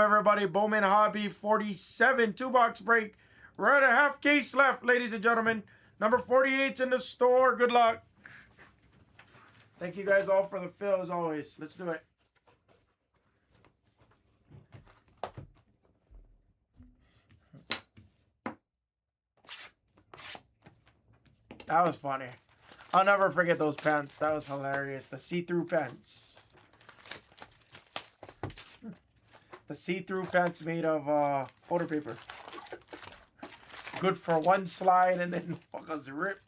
Everybody, Bowman Hobby 47 2-box break. We're at a half case left, ladies and gentlemen. Number 48's in the store. Good luck. Thank you guys all for the fill as always. Let's do it. That was funny. I'll never forget those pants. That was hilarious. The see-through pants. The see-through pants made of photo paper. Good for one slide and then fuckers rip.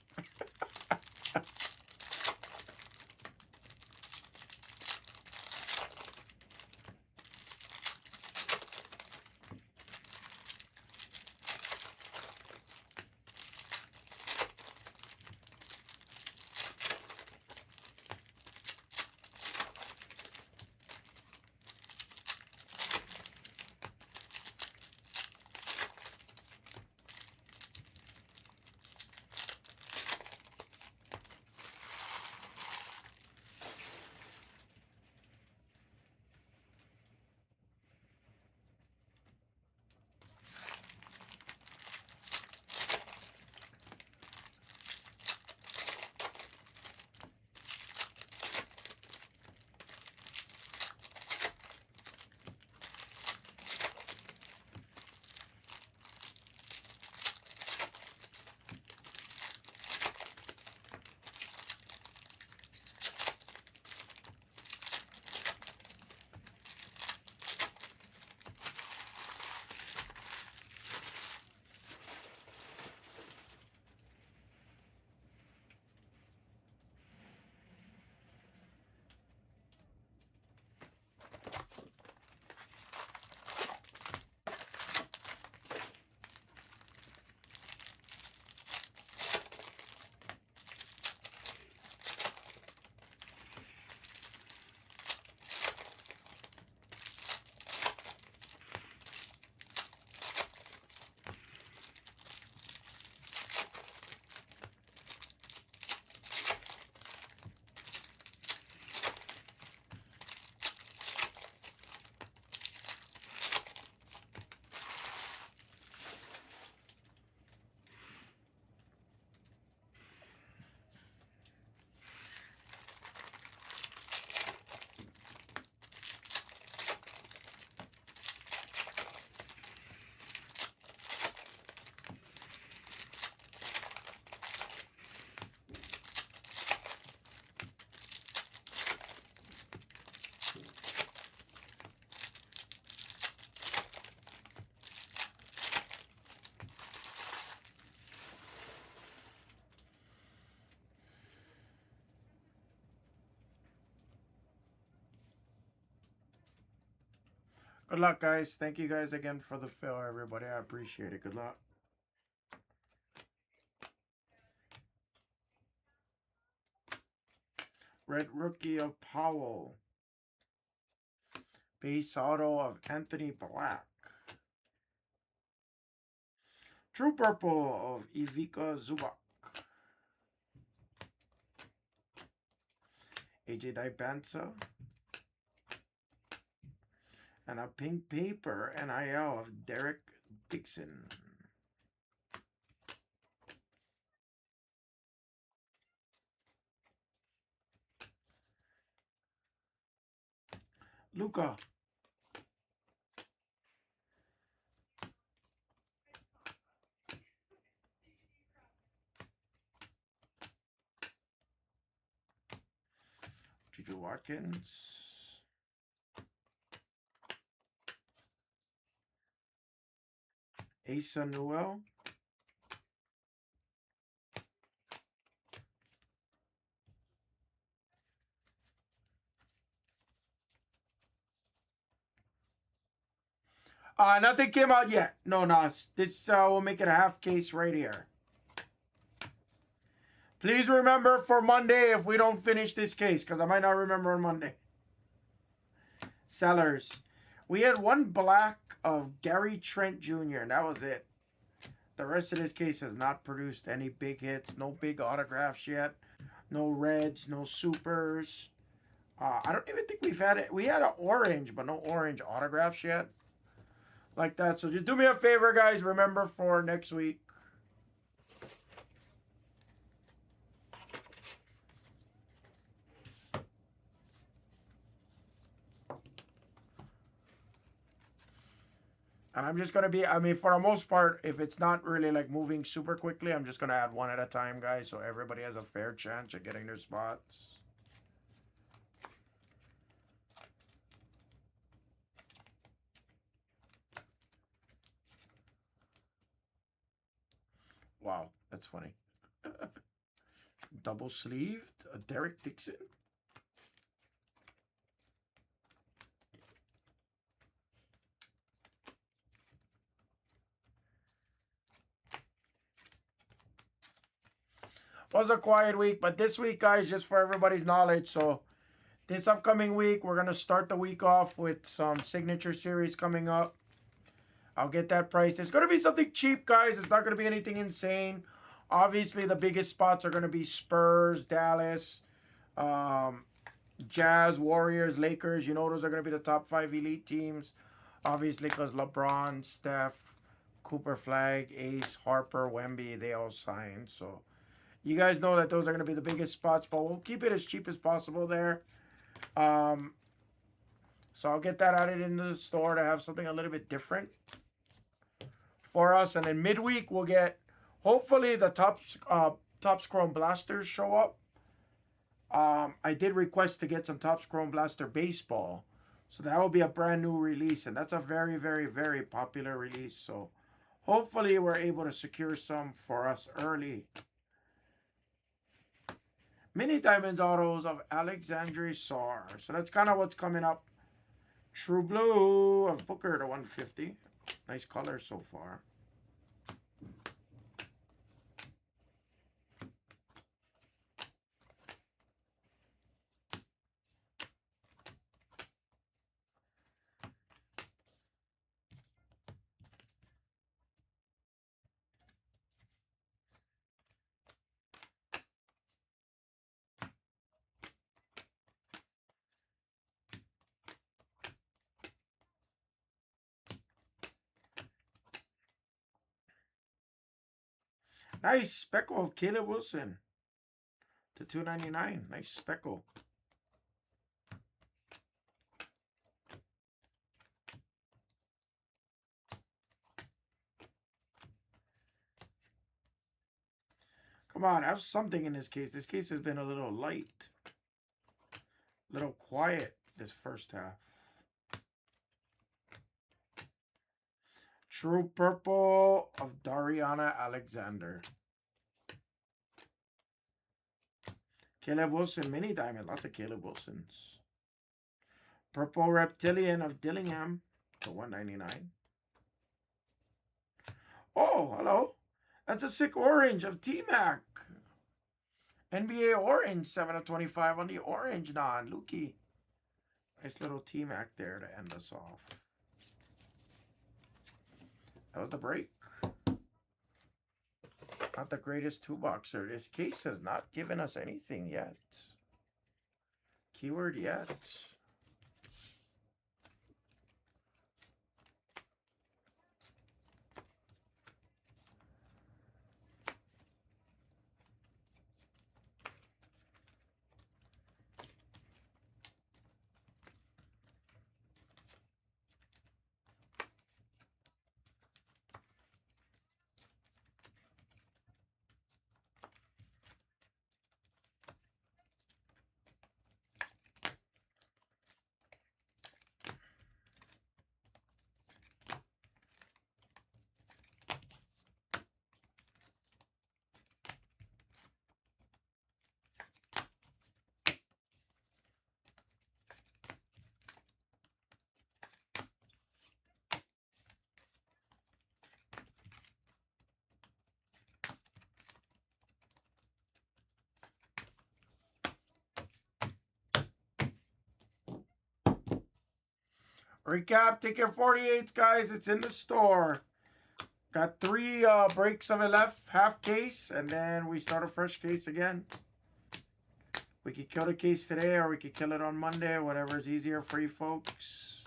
Good luck, guys. Thank you guys again for the fill, everybody. I appreciate it. Good luck. Red rookie of Powell. Base auto of Anthony Black. True purple of Ivica Zubac. AJ Dibansa. And a pink paper NIL of Derek Dixon. Luca. Juju Watkins. Asa Newell. Nothing came out yet. No, this will make it a half case right here. Please remember for Monday if we don't finish this case, because I might not remember on Monday. Sellers. We had one black of Gary Trent Jr., and that was it. The rest of this case has not produced any big hits, no big autographs yet, no reds, no supers. I don't even think we've had it. We had an orange, but no orange autographs yet. like that. So just do me a favor, guys. Remember for next week. And I'm just going to be, I mean, for the most part, if it's not really like moving super quickly, I'm just going to add one at a time, guys. So everybody has a fair chance at getting their spots. Wow, that's funny. Double sleeved, a Derek Dixon. Was a quiet week, but this week, guys, just for everybody's knowledge, so this upcoming week, we're going to start the week off with some signature series coming up. I'll get that priced. It's going to be something cheap, guys. It's not going to be anything insane. Obviously, the biggest spots are going to be Spurs, Dallas, Jazz, Warriors, Lakers. You know those are going to be the top 5 elite teams. Obviously, because LeBron, Steph, Cooper Flag, Ace, Harper, Wemby, they all signed. So you guys know that those are going to be the biggest spots, but we'll keep it as cheap as possible there. So I'll get that added into the store to have something a little bit different for us. And then midweek, we'll get, hopefully, the Topps Chrome Blasters show up. I did request to get some Topps Chrome Blaster Baseball. So that will be a brand new release. And that's a very, very, very popular release. So hopefully we're able to secure some for us early. Mini Diamonds autos of Alexandre Sarr. So that's kind of what's coming up. True Blue of Booker to 150. Nice color so far. Nice speckle of Caleb Wilson to 299. Nice speckle. Come on, have something in this case. This case has been a little light. A little quiet this first half. True Purple of Dariana Alexander. Caleb Wilson Mini Diamond. Lots of Caleb Wilsons. Purple Reptilian of Dillingham to 199. Oh, hello. That's a sick orange of T-Mac. NBA Orange, 7 of 25 on the orange non. Nice little T-Mac there to end us off. That was the break. Not the greatest two-boxer. This case has not given us anything yet. Keyword yet. Recap, ticket 48, guys. It's in the store. Got 3 breaks of it left, half case, and then we start a fresh case again. We could kill the case today, or we could kill it on Monday, whatever is easier for you folks.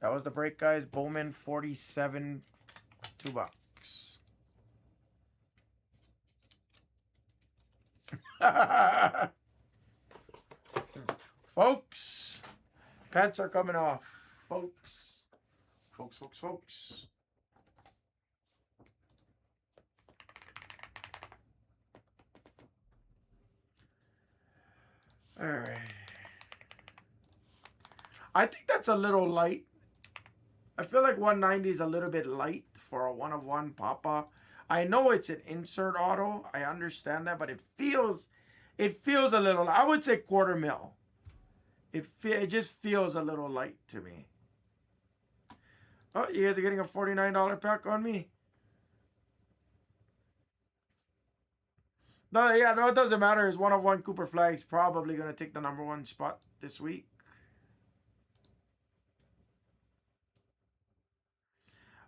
That was the break, guys. Bowman 47, $2. Folks, pants are coming off. Folks. All right. I think that's a little light. I feel like 190 is a little bit light for a 1-of-1 Papa. I know it's an insert auto. I understand that, but it feels a little. I would say quarter mil. It just feels a little light to me. Oh, you guys are getting a $49 pack on me. No, yeah, no, it doesn't matter. His 1-of-1 Cooper Flag's probably going to take the #1 spot this week.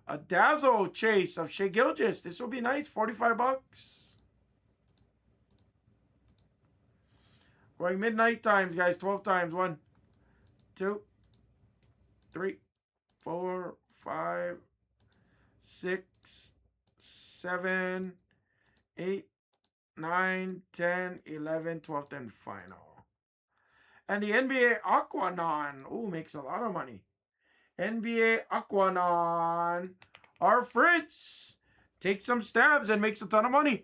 A Dazzle Chase of Shea Gilgeous. This will be nice. $45. Going midnight times, guys. 12 times. 1, 2, 3, 4, 5, 6, 7, 8, 9, 10, 11, 12, and final. And the NBA Aquanon. Ooh, makes a lot of money. NBA Aquanon. Our Fritz takes some stabs and makes a ton of money.